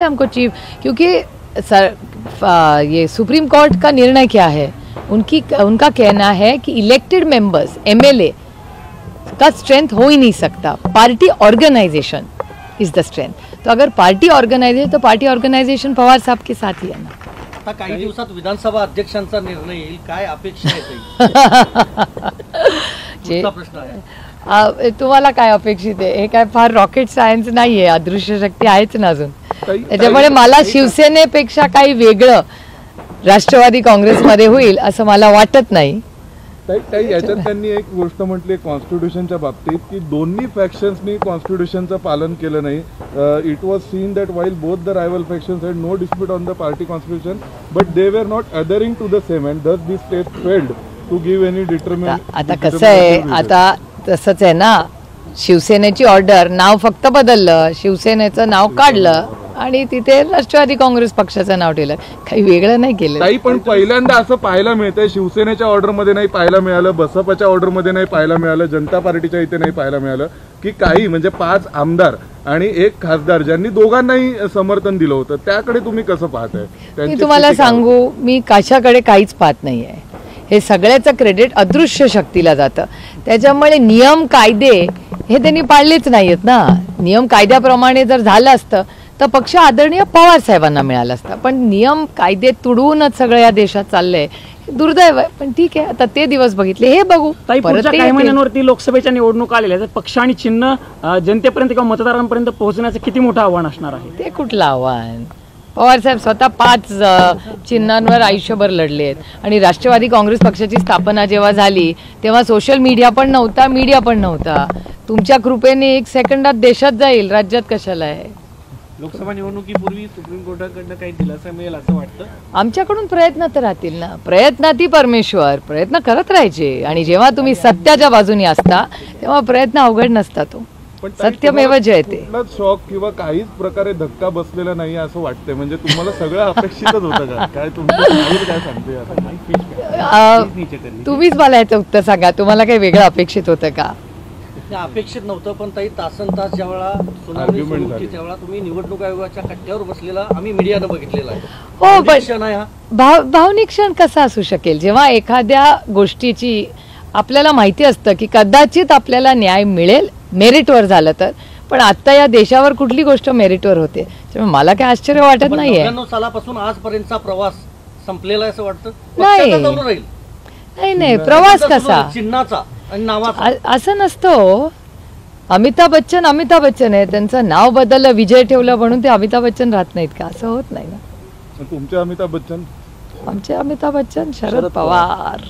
हमको चीफ, क्योंकि ये सुप्रीम कोर्ट का निर्णय क्या है, उनका कहना है कि इलेक्टेड मेंबर्स एमएलए का स्ट्रेंथ हो ही नहीं सकता, party organisation is the strength. तो अगर पार्टी ऑर्गेनाइजेशन तो पार्टी ऑर्गेनाइजेशन पवार साहब के साथ ही है ना। आता काही दिवसात विधानसभा अध्यक्षांचा निर्णय येईल, काय अपेक्षा आहे? प्रश्न आहे तुम्हाला काय अपेक्षित आहे? हे काय फार रॉकेट सायन्स नाहीये, अदृश्य शक्ती आहेच ना अजून। त्याच्यामुळे मला शिवसेनेपेक्षा काही वेगळं राष्ट्रवादी काँग्रेसमध्ये होईल असं मला वाटत नाही। याच्यात त्यांनी एक गोष्ट म्हटली कॉन्स्टिट्यूशनच्या बाबतीत की दोन्ही फॅक्शन्सनी कॉन्स्टिट्यूशनचं पालन केलं नाही। It was seen that while both the rival factions had no dispute on the party constitution but they were not adhering to the same and thus this state failed to give any determination. आता कसं आहे, आता तसंच आहे ना, शिवसेनेची order नाव फक्त बदललं, शिवसेनेचं नाव काढलं आणि तिथे राष्ट्रवादी काँग्रेस पक्षाचं नाव ठेवलं, काही वेगळं नाही केलं। नाही, पण पहिल्यांदा असं पाहायला मिळतंय, शिवसेनेच्या ऑर्डरमध्ये नाही पाहायला मिळालं, बसपाच्या ऑर्डरमध्ये नाही पाहायला मिळालं, जनता पार्टीच्या इथे नाही पाहायला मिळालं की काही म्हणजे 5 आमदार आणि 1 खासदार ज्यांनी दोघांनाही समर्थन दिलं होतं, त्याकडे तुम्ही कसं पाहताय? मी तुम्हाला सांगू, मी कशाकडे काहीच पाहत नाहीये, हे सगळ्याचं क्रेडिट अदृश्य शक्तीला जातं। त्याच्यामुळे नियम कायदे हे त्यांनी पाळलेच नाहीत ना। नियम कायद्याप्रमाणे जर झालं असतं तर पक्ष आदरणीय पवार साहेबांना मिळाला असता, पण नियम कायदे तुडवूनच सगळं या देशात चाललंय, दुर्दैव आहे। पण ठीक आहे, आता ते दिवस बघितले, हे बघू। पुढच्या काही महिन्यांवरती लोकसभेच्या निवडणूक आलेल्या, तर पक्ष आणि चिन्ह जनतेपर्यंत किंवा मतदारांपर्यंत पोहोचण्याचं किती मोठं आव्हान असणार आहे? ते कुठलं आव्हान? पवार साहेब स्वतः 5 चिन्हांवर आयुष्यभर लढले आहेत आणि राष्ट्रवादी काँग्रेस पक्षाची स्थापना जेव्हा झाली तेव्हा सोशल मीडिया पण नव्हता, मीडिया पण नव्हता। तुमच्या कृपेने 1 सेकंदात देशात जाईल, राज्यात कशाला आहे? लोकसभा निवडणुकीपूर्वी सुप्रीम कोर्टाकडनं काही दिलासा मिळेल असं वाटतं? आमच्याकडून प्रयत्न तर राहतील ना, प्रयत्नाती परमेश्वर, प्रयत्न करत राहायचे आणि जेव्हा तुम्ही सत्याच्या बाजूने असता तेव्हा प्रयत्न अवघड नसता, तो सत्यमेव जयते। शॉक किंवा काहीच प्रकारे धक्का बसलेला नाही असं वाटतंय, म्हणजे तुम्हाला सगळं अपेक्षितच होतं का? काय काय सांगते? तुम्हीच मला याचं उत्तर सांगा, तुम्हाला काही वेगळं अपेक्षित होतं का? अपेक्षित नव्हतं, पण ताई तासनतास ज्यावेळा सुनावणी सुरू होती त्यावेळा तुम्ही निवडणूक आयोगाच्या कट्ट्यावर बसलेला आम्ही मीडियानं बघितलेला आहे। हो, पण भावनिक क्षण कसा असू शकेल जेव्हा एखाद्या गोष्टीची आपल्याला माहिती असतं की कदाचित आपल्याला न्याय मिळेल मेरिटवर झालं तर, पण आता या देशावर कुठली गोष्ट मेरिटवर होते, त्यामुळे मला काय आश्चर्य वाटत नाहीये। 99 सालापासून आजपर्यंतचा प्रवास संपलेला असं वाटतं? नाही, प्रवास कसा चिन्हाचा आणि नावाचा असं नसतं। अमिताभ बच्चन आहे, त्यांचं नाव बदललं, विजय ठेवलं म्हणून ते अमिताभ बच्चन राहत नाहीत का? असं होत नाही ना। तुमचे अमिताभ बच्चन? आमचे अमिताभ बच्चन शरद पवार।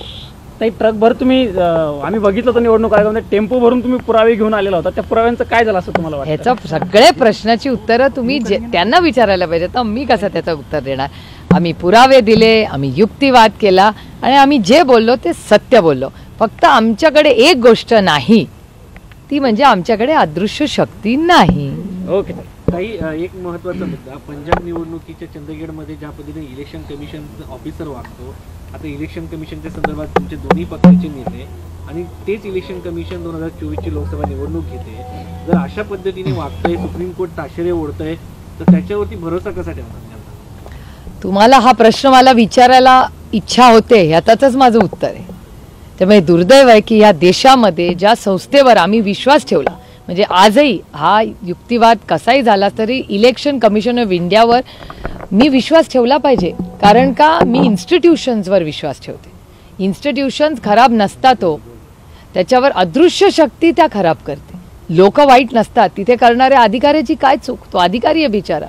ताई, ट्रकभर तुम्ही, आम्ही बघितलं होतं निवडणूक आयोगामध्ये टेम्पो भरून तुम्ही पुरावे घेऊन आलेला होता, त्या पुराव्यांचं काय झालं असं तुम्हाला वाटतं? ह्याचा सगळे प्रश्नाची उत्तरं तुम्ही त्यांना विचारायला पाहिजे, तर मी कसं त्याचं उत्तर देणार? आम्ही पुरावे दिले, आम्ही युक्तिवाद केला आणि आम्ही जे बोललो ते सत्य बोललो। फक्त आमच्याकडे एक गोष्ट नाही, ती म्हणजे आमच्याकडे अदृश्य शक्ती नाही। ओके काही एक महत्त्वाचा मुद्दा, पंजाब निवडणुकीच्या चंदगडमध्ये ज्या पद्धतीने इलेक्शन कमिशन ऑफिसर वागतो, आता इलेक्शन कमिशनच्या संदर्भात तुमचे दोन्ही पक्षाचे नेते आणि तेच इलेक्शन कमिशन 2024ची लोकसभा निवडणूक घेते, जर अशा पद्धतीने वागतंय, सुप्रीम कोर्ट ताशेरे ओढतंय, तर त्याच्यावरती भरोसा कसा ठेवणार? तुम्हाला हा प्रश्न मला विचारायला इच्छा होते, यातच माझं उत्तर आहे। त्यामुळे दुर्दैव आहे की या देशामध्ये ज्या संस्थेवर आम्ही विश्वास ठेवला, म्हणजे आजही हा युक्तिवाद कसाही झाला तरी इलेक्शन कमिशन ऑफ इंडियावर मी विश्वास ठेवला पाहिजे, कारण का मी इन्स्टिट्यूशन्सवर विश्वास ठेवते। इन्स्टिट्यूशन्स खराब नसतात, त्याच्यावर अदृश्य शक्ती त्या खराब करते। लोक वाईट नसतात, तिथे करणाऱ्या अधिकाऱ्याची काय चूक? तो अधिकारी आहे बिचारा।